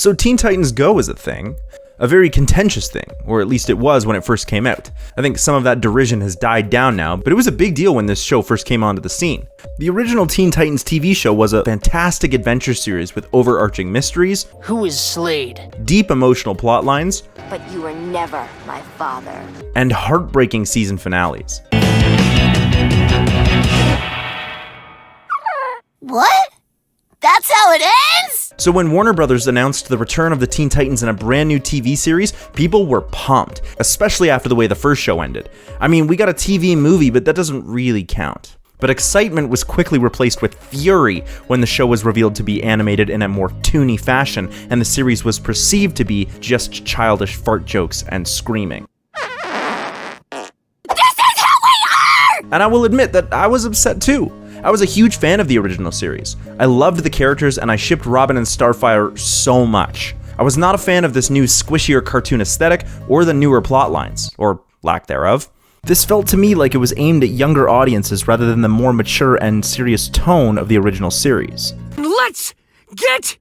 So Teen Titans Go is a thing. A very contentious thing, or at least it was when it first came out. I think some of that derision has died down now, but it was a bbig deal when this show first came onto the scene. The original Teen Titans TV show was a fantastic adventure series with overarching mysteries. Who is Slade? Deep emotional plot lines. But you were never my father. And heartbreaking season finales. What? That's how it ends? So when Warner Brothers announced the return of the Teen Titans in a brand new TV series, people were pumped, especially after the way the first show ended. I mean, we got a TV movie, but that doesn't really count. But excitement was quickly replaced with fury when the show was revealed to be animated in a more toony fashion, and the series was perceived to be just childish fart jokes and screaming. This is who we are! And I will admit that I was upset too. I was a huge fan of the original series. I loved the characters and I shipped Robin and Starfire so much. I was not a fan of this new squishier cartoon aesthetic or the newer plot lines, or lack thereof. This felt to me like it was aimed at younger audiences rather than the more mature and serious tone of the original series. Let's get...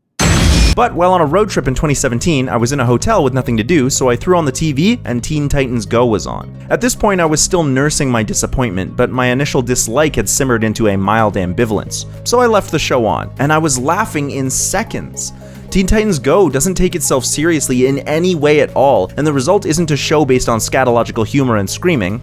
But while on a road trip in 2017, I was in a hotel with nothing to do, so I threw on the TV and Teen Titans Go was on. At this point, I was still nursing my disappointment, but my initial dislike had simmered into a mild ambivalence, so I left the show on, and I was laughing in seconds. Teen Titans Go doesn't take itself seriously in any way at all, and the result isn't a show based on scatological humor and screaming.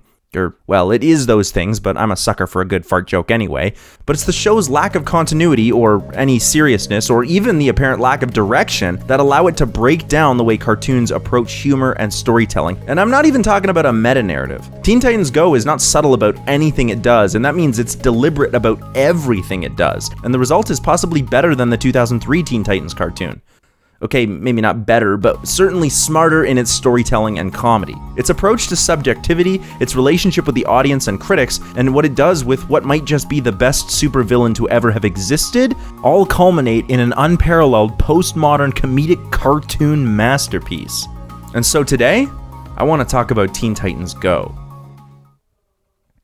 Well, it is those things, but I'm a sucker for a good fart joke anyway. But it's the show's lack of continuity, or any seriousness, or even the apparent lack of direction that allow it to break down the way cartoons approach humor and storytelling. And I'm not even talking about a meta-narrative. Teen Titans Go is not subtle about anything it does, and that means it's deliberate about everything it does. And the result is possibly better than the 2003 Teen Titans cartoon. Okay, maybe not better, but certainly smarter in its storytelling and comedy. Its approach to subjectivity, its relationship with the audience and critics, and what it does with what might just be the best supervillain to ever have existed, all culminate in an unparalleled postmodern comedic cartoon masterpiece. And so today, I want to talk about Teen Titans Go.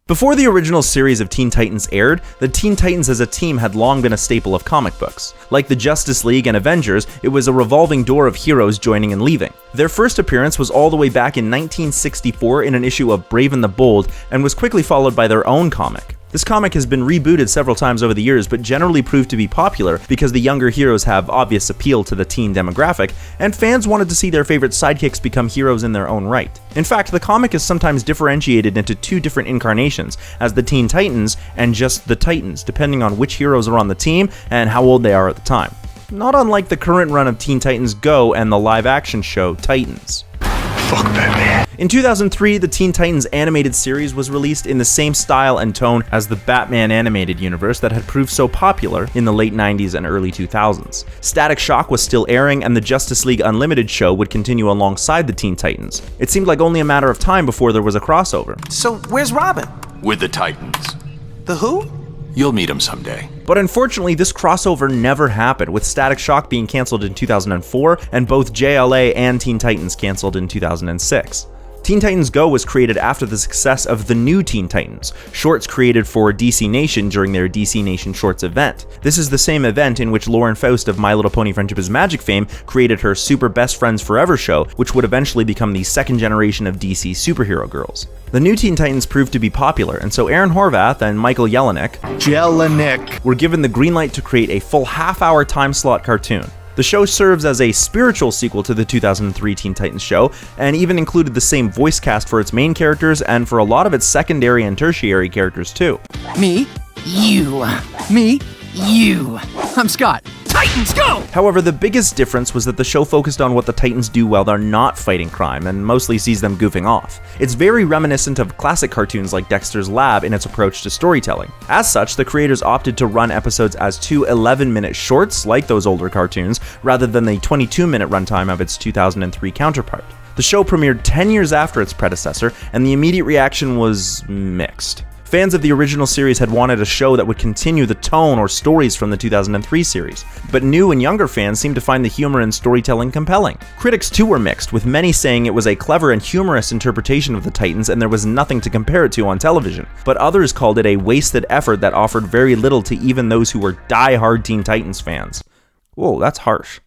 Before the original series of Teen Titans aired, the Teen Titans as a team had long been a staple of comic books. Like the Justice League and Avengers, it was a revolving door of heroes joining and leaving. Their first appearance was all the way back in 1964 in an issue of Brave and the Bold, and was quickly followed by their own comic. This comic has been rebooted several times over the years, but generally proved to be popular because the younger heroes have obvious appeal to the teen demographic, and fans wanted to see their favorite sidekicks become heroes in their own right. In fact, the comic is sometimes differentiated into two different incarnations, as the Teen Titans and just the Titans, depending on which heroes are on the team and how old they are at the time. Not unlike the current run of Teen Titans Go and the live-action show Titans. Fuck Batman. In 2003, the Teen Titans animated series was released in the same style and tone as the Batman animated universe that had proved so popular in the late 90s and early 2000s. Static Shock was still airing, and the Justice League Unlimited show would continue alongside the Teen Titans. It seemed like only a matter of time before there was a crossover. So where's Robin? With the Titans. The who? You'll meet him someday. But unfortunately, this crossover never happened, with Static Shock being cancelled in 2004 and both JLA and Teen Titans cancelled in 2006. Teen Titans Go was created after the success of the new Teen Titans, shorts created for DC Nation during their DC Nation Shorts event. This is the same event in which Lauren Faust of My Little Pony Friendship is Magic fame created her Super Best Friends Forever show, which would eventually become the second generation of DC superhero girls. The new Teen Titans proved to be popular, and so Aaron Horvath and Michael Jelinek were given the green light to create a full half-hour time-slot cartoon. The show serves as a spiritual sequel to the 2003 Teen Titans show, and even included the same voice cast for its main characters and for a lot of its secondary and tertiary characters too. Me, you. Me, you. I'm Scott. Titans Go! However, the biggest difference was that the show focused on what the Titans do while they're not fighting crime, and mostly sees them goofing off. It's very reminiscent of classic cartoons like Dexter's Lab in its approach to storytelling. As such, the creators opted to run episodes as two 11-minute shorts, like those older cartoons, rather than the 22-minute runtime of its 2003 counterpart. The show premiered 10 years after its predecessor, and the immediate reaction was mixed. Fans of the original series had wanted a show that would continue the tone or stories from the 2003 series, but new and younger fans seemed to find the humor and storytelling compelling. Critics too were mixed, with many saying it was a clever and humorous interpretation of the Titans and there was nothing to compare it to on television, but others called it a wasted effort that offered very little to even those who were die-hard Teen Titans fans. Whoa, that's harsh.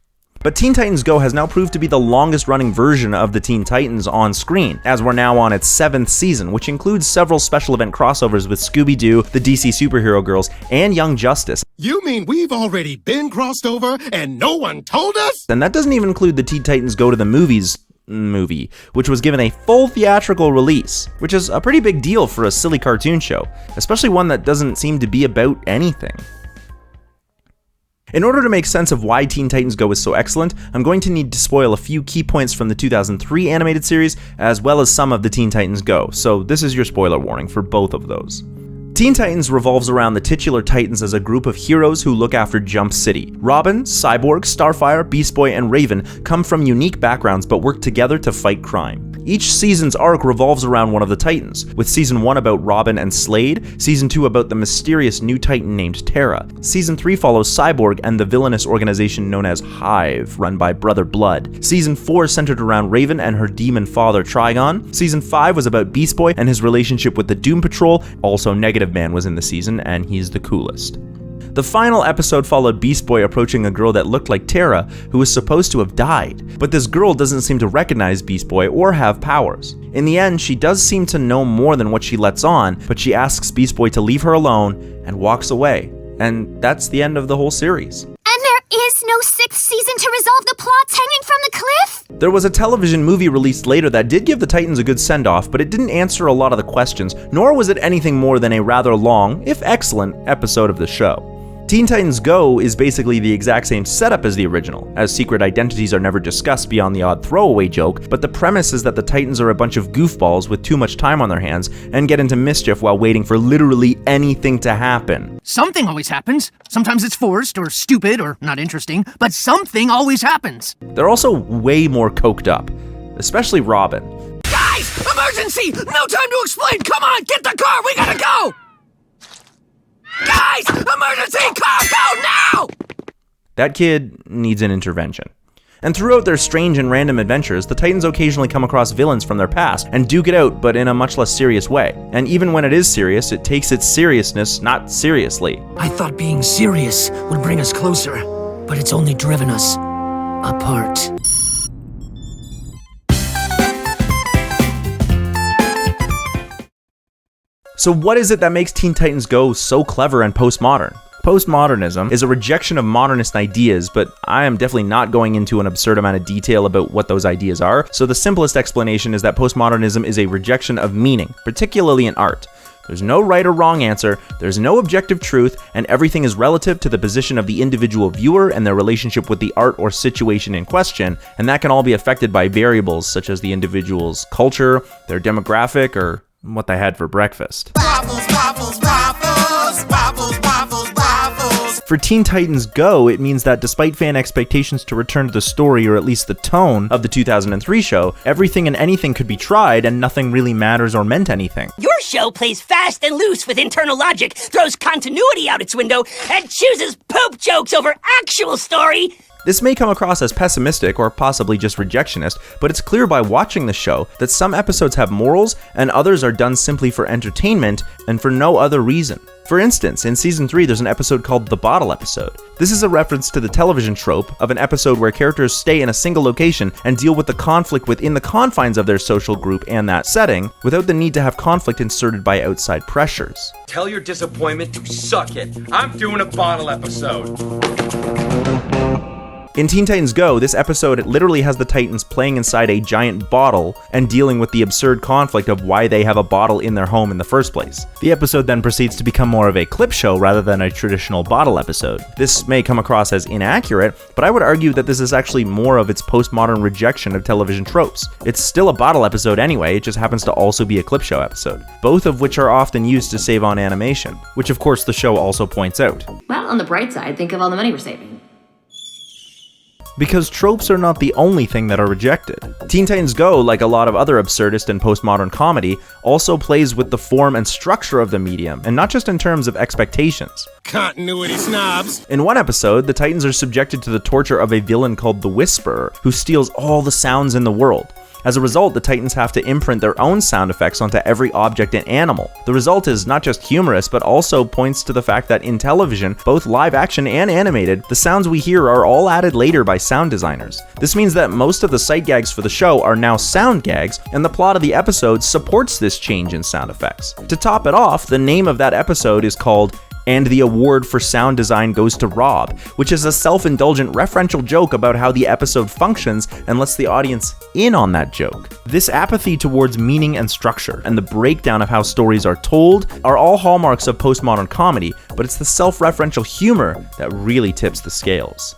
But Teen Titans Go has now proved to be the longest running version of the Teen Titans on screen, as we're now on its 7th season, which includes several special event crossovers with Scooby-Doo, the DC Superhero Girls, and Young Justice. You mean we've already been crossed over and no one told us? And that doesn't even include the Teen Titans Go to the Movies movie, which was given a full theatrical release, which is a pretty big deal for a silly cartoon show, especially one that doesn't seem to be about anything. In order to make sense of why Teen Titans Go is so excellent, I'm going to need to spoil a few key points from the 2003 animated series, as well as some of the Teen Titans Go, so this is your spoiler warning for both of those. Teen Titans revolves around the titular Titans as a group of heroes who look after Jump City. Robin, Cyborg, Starfire, Beast Boy, and Raven come from unique backgrounds but work together to fight crime. Each season's arc revolves around one of the Titans, with Season 1 about Robin and Slade, Season 2 about the mysterious new Titan named Terra, Season 3 follows Cyborg and the villainous organization known as Hive, run by Brother Blood, Season 4 centered around Raven and her demon father Trigon, Season 5 was about Beast Boy and his relationship with the Doom Patrol, also Negative Man was in the season, and he's the coolest. The final episode followed Beast Boy approaching a girl that looked like Terra, who was supposed to have died, but this girl doesn't seem to recognize Beast Boy or have powers. In the end, she does seem to know more than what she lets on, but she asks Beast Boy to leave her alone and walks away. And that's the end of the whole series. And there is no 6th season to resolve the plots hanging from the cliff? There was a television movie released later that did give the Titans a good send-off, but it didn't answer a lot of the questions, nor was it anything more than a rather long, if excellent, episode of the show. Teen Titans Go is basically the exact same setup as the original, as secret identities are never discussed beyond the odd throwaway joke, but the premise is that the Titans are a bunch of goofballs with too much time on their hands and get into mischief while waiting for literally anything to happen. Something always happens. Sometimes it's forced or stupid or not interesting, but something always happens. They're also way more coked up, especially Robin. Guys, emergency! No time to explain! Come on, get the car, we gotta go! Guys, emergency, car, go now! That kid needs an intervention. And throughout their strange and random adventures, the Titans occasionally come across villains from their past and duke it out, but in a much less serious way. And even when it is serious, it takes its seriousness not seriously. I thought being serious would bring us closer, but it's only driven us apart. So what is it that makes Teen Titans Go so clever and postmodern? Postmodernism is a rejection of modernist ideas, but I am definitely not going into an absurd amount of detail about what those ideas are, so the simplest explanation is that postmodernism is a rejection of meaning, particularly in art. There's no right or wrong answer, there's no objective truth, and everything is relative to the position of the individual viewer and their relationship with the art or situation in question, and that can all be affected by variables such as the individual's culture, their demographic, or what they had for breakfast. Waffles, waffles, waffles, waffles, waffles, waffles. For Teen Titans Go, it means that despite fan expectations to return to the story or at least the tone of the 2003 show, everything and anything could be tried and nothing really matters or meant anything. Your show plays fast and loose with internal logic, throws continuity out its window, and chooses poop jokes over actual story. This may come across as pessimistic or possibly just rejectionist, but it's clear by watching the show that some episodes have morals and others are done simply for entertainment and for no other reason. For instance, in Season 3 there's an episode called The Bottle Episode. This is a reference to the television trope of an episode where characters stay in a single location and deal with the conflict within the confines of their social group and that setting, without the need to have conflict inserted by outside pressures. Tell your disappointment to suck it. I'm doing a bottle episode. In Teen Titans Go, this episode literally has the Titans playing inside a giant bottle and dealing with the absurd conflict of why they have a bottle in their home in the first place. The episode then proceeds to become more of a clip show rather than a traditional bottle episode. This may come across as inaccurate, but I would argue that this is actually more of its postmodern rejection of television tropes. It's still a bottle episode anyway, it just happens to also be a clip show episode, both of which are often used to save on animation, which of course the show also points out. Well, on the bright side, think of all the money we're saving. Because tropes are not the only thing that are rejected. Teen Titans Go, like a lot of other absurdist and postmodern comedy, also plays with the form and structure of the medium, and not just in terms of expectations. Continuity snobs. In one episode, the Titans are subjected to the torture of a villain called the Whisperer, who steals all the sounds in the world. As a result, the Titans have to imprint their own sound effects onto every object and animal. The result is not just humorous, but also points to the fact that in television, both live action and animated, the sounds we hear are all added later by sound designers. This means that most of the sight gags for the show are now sound gags, and the plot of the episode supports this change in sound effects. To top it off, the name of that episode is called "And the Award for Sound Design Goes to Rob," which is a self-indulgent referential joke about how the episode functions and lets the audience in on that joke. This apathy towards meaning and structure, and the breakdown of how stories are told, are all hallmarks of postmodern comedy, but it's the self-referential humor that really tips the scales.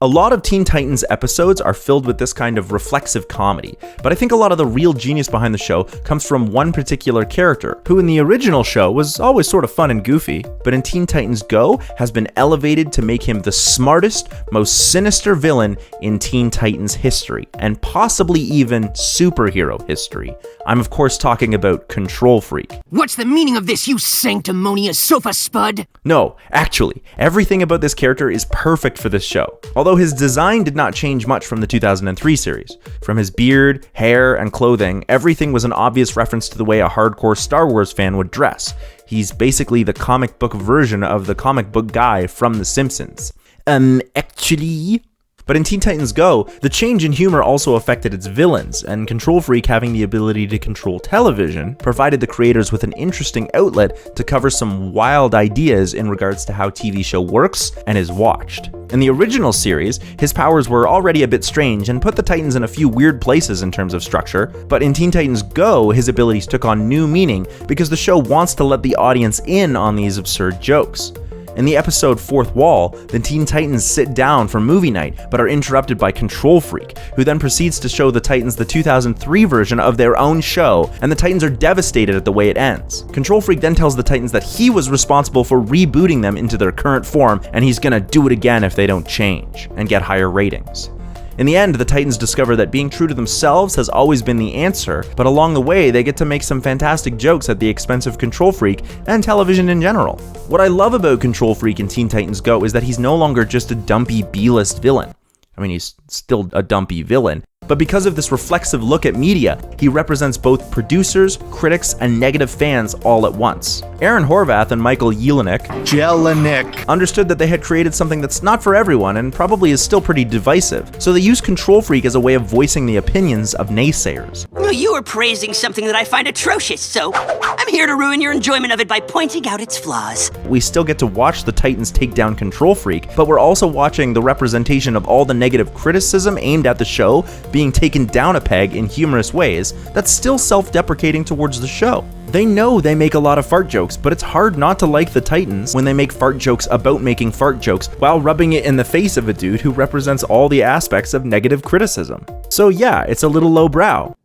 A lot of Teen Titans episodes are filled with this kind of reflexive comedy, but I think a lot of the real genius behind the show comes from one particular character, who in the original show was always sort of fun and goofy, but in Teen Titans Go has been elevated to make him the smartest, most sinister villain in Teen Titans history, and possibly even superhero history. I'm of course talking about Control Freak. What's the meaning of this, you sanctimonious sofa spud? No, actually, everything about this character is perfect for this show. Although his design did not change much from the 2003 series. From his beard, hair, and clothing, everything was an obvious reference to the way a hardcore Star Wars fan would dress. He's basically the comic book version of the comic book guy from The Simpsons. Actually... But in Teen Titans Go, the change in humor also affected its villains, and Control Freak having the ability to control television provided the creators with an interesting outlet to cover some wild ideas in regards to how TV show works and is watched. In the original series, his powers were already a bit strange and put the Titans in a few weird places in terms of structure, but in Teen Titans Go, his abilities took on new meaning because the show wants to let the audience in on these absurd jokes. In the episode Fourth Wall, the Teen Titans sit down for movie night, but are interrupted by Control Freak, who then proceeds to show the Titans the 2003 version of their own show, and the Titans are devastated at the way it ends. Control Freak then tells the Titans that he was responsible for rebooting them into their current form, and he's gonna do it again if they don't change, and get higher ratings. In the end, the Titans discover that being true to themselves has always been the answer, but along the way, they get to make some fantastic jokes at the expense of Control Freak and television in general. What I love about Control Freak in Teen Titans Go is that he's no longer just a dumpy B-list villain. I mean, he's still a dumpy villain, but because of this reflexive look at media, he represents both producers, critics, and negative fans all at once. Aaron Horvath and Michael Jelinek understood that they had created something that's not for everyone and probably is still pretty divisive, so they used Control Freak as a way of voicing the opinions of naysayers. Well, you are praising something that I find atrocious, so I'm here to ruin your enjoyment of it by pointing out its flaws. We still get to watch the Titans take down Control Freak, but we're also watching the representation of all the negative criticism aimed at the show being taken down a peg in humorous ways that's still self-deprecating towards the show. They know they make a lot of fart jokes, but it's hard not to like the Titans when they make fart jokes about making fart jokes while rubbing it in the face of a dude who represents all the aspects of negative criticism. So yeah, it's a little lowbrow.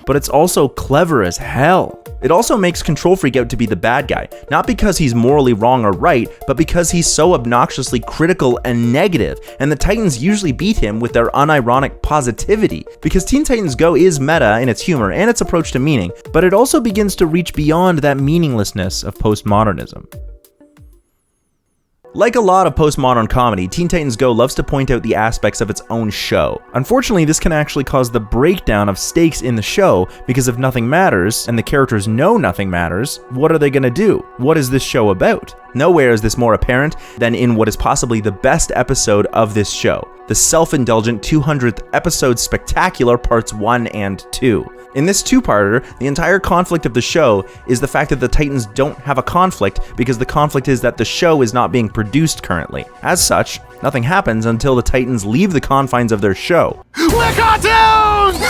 But it's also clever as hell. It also makes Control Freak out to be the bad guy, not because he's morally wrong or right, but because he's so obnoxiously critical and negative, and the Titans usually beat him with their unironic positivity. Because Teen Titans Go is meta in its humor and its approach to meaning, but it also begins to reach beyond that meaninglessness of postmodernism. Like a lot of postmodern comedy, Teen Titans Go loves to point out the aspects of its own show. Unfortunately, this can actually cause the breakdown of stakes in the show, because if nothing matters, and the characters know nothing matters, what are they gonna do? What is this show about? Nowhere is this more apparent than in what is possibly the best episode of this show, the self-indulgent 200th episode spectacular parts 1 and 2. In this two-parter, the entire conflict of the show is the fact that the Titans don't have a conflict because the conflict is that the show is not being produced currently. As such, nothing happens until the Titans leave the confines of their show. We're cartoons!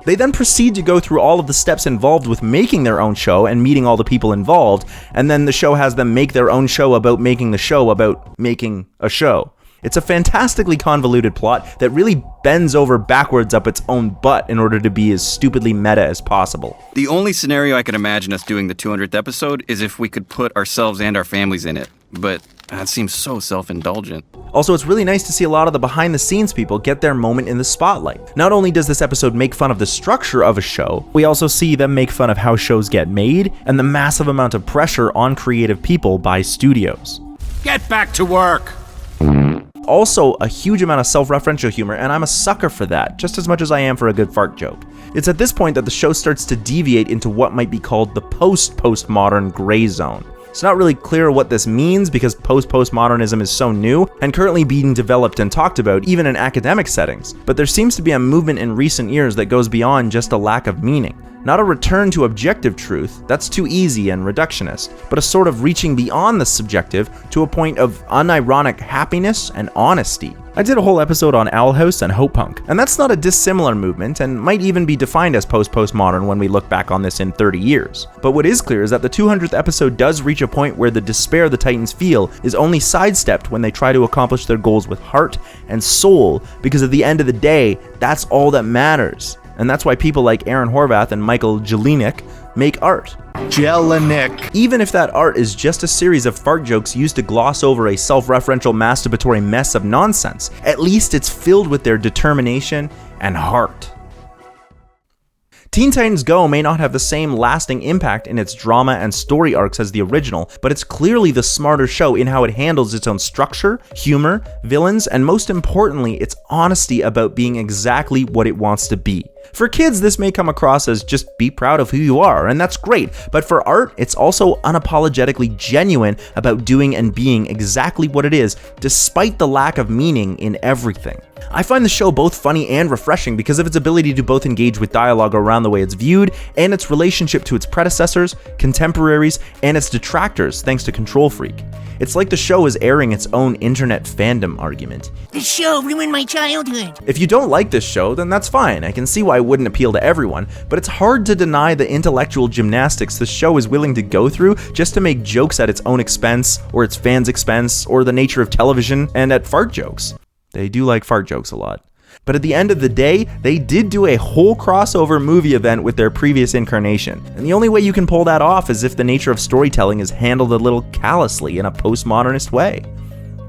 They then proceed to go through all of the steps involved with making their own show and meeting all the people involved, and then the show has them make their own show about making the show about making a show. It's a fantastically convoluted plot that really bends over backwards up its own butt in order to be as stupidly meta as possible. The only scenario I can imagine us doing the 200th episode is if we could put ourselves and our families in it, but that seems so self-indulgent. Also, it's really nice to see a lot of the behind-the-scenes people get their moment in the spotlight. Not only does this episode make fun of the structure of a show, we also see them make fun of how shows get made and the massive amount of pressure on creative people by studios. Get back to work! Also, a huge amount of self-referential humor, and I'm a sucker for that, just as much as I am for a good fart joke. It's at this point that the show starts to deviate into what might be called the postmodern gray zone. It's not really clear what this means because postmodernism is so new and currently being developed and talked about even in academic settings, but there seems to be a movement in recent years that goes beyond just a lack of meaning. Not a return to objective truth, that's too easy and reductionist, but a sort of reaching beyond the subjective to a point of unironic happiness and honesty. I did a whole episode on Owl House and Hope Punk, and that's not a dissimilar movement and might even be defined as postmodern when we look back on this in 30 years. But what is clear is that the 200th episode does reach a point where the despair the Titans feel is only sidestepped when they try to accomplish their goals with heart and soul, because at the end of the day, that's all that matters. And that's why people like Aaron Horvath and Michael Jelenic make art. Even if that art is just a series of fart jokes used to gloss over a self-referential masturbatory mess of nonsense, at least it's filled with their determination and heart. Teen Titans Go may not have the same lasting impact in its drama and story arcs as the original, but it's clearly the smarter show in how it handles its own structure, humor, villains, and most importantly, its honesty about being exactly what it wants to be. For kids, this may come across as just be proud of who you are, and that's great, but for art, it's also unapologetically genuine about doing and being exactly what it is, despite the lack of meaning in everything. I find the show both funny and refreshing because of its ability to both engage with dialogue around the way it's viewed and its relationship to its predecessors, contemporaries, and its detractors thanks to Control Freak. It's like the show is airing its own internet fandom argument. The show ruined my childhood. If you don't like this show, then that's fine. I can see why it wouldn't appeal to everyone, but it's hard to deny the intellectual gymnastics the show is willing to go through just to make jokes at its own expense, or its fans' expense, or the nature of television, and at fart jokes. They do like fart jokes a lot. But at the end of the day, they did do a whole crossover movie event with their previous incarnation. And the only way you can pull that off is if the nature of storytelling is handled a little callously in a postmodernist way.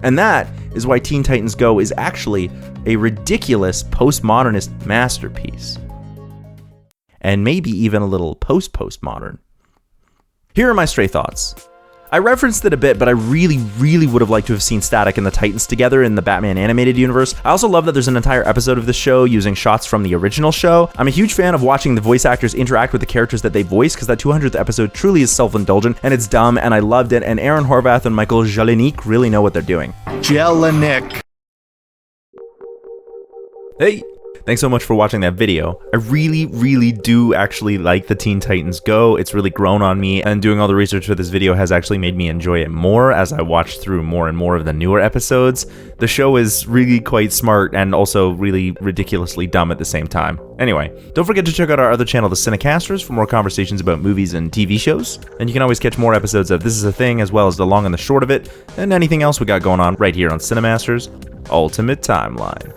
And that is why Teen Titans Go is actually a ridiculous postmodernist masterpiece. And maybe even a little postmodern. Here are my stray thoughts. I referenced it a bit, but I really would have liked to have seen Static and the Titans together in the Batman animated universe. I also love that there's an entire episode of the show using shots from the original show. I'm a huge fan of watching the voice actors interact with the characters that they voice, because that 200th episode truly is self-indulgent, and it's dumb, and I loved it, and Aaron Horvath and Michael Jelenic really know what they're doing. Hey! Thanks so much for watching that video. I really do actually like the Teen Titans Go. It's really grown on me, and doing all the research for this video has actually made me enjoy it more as I watch through more and more of the newer episodes. The show is really quite smart and also really ridiculously dumb at the same time. Anyway, don't forget to check out our other channel, the Cinemasters, for more conversations about movies and TV shows. And you can always catch more episodes of This Is a Thing, as well as the long and the short of it, and anything else we got going on right here on Cinemasters Ultimate Timeline.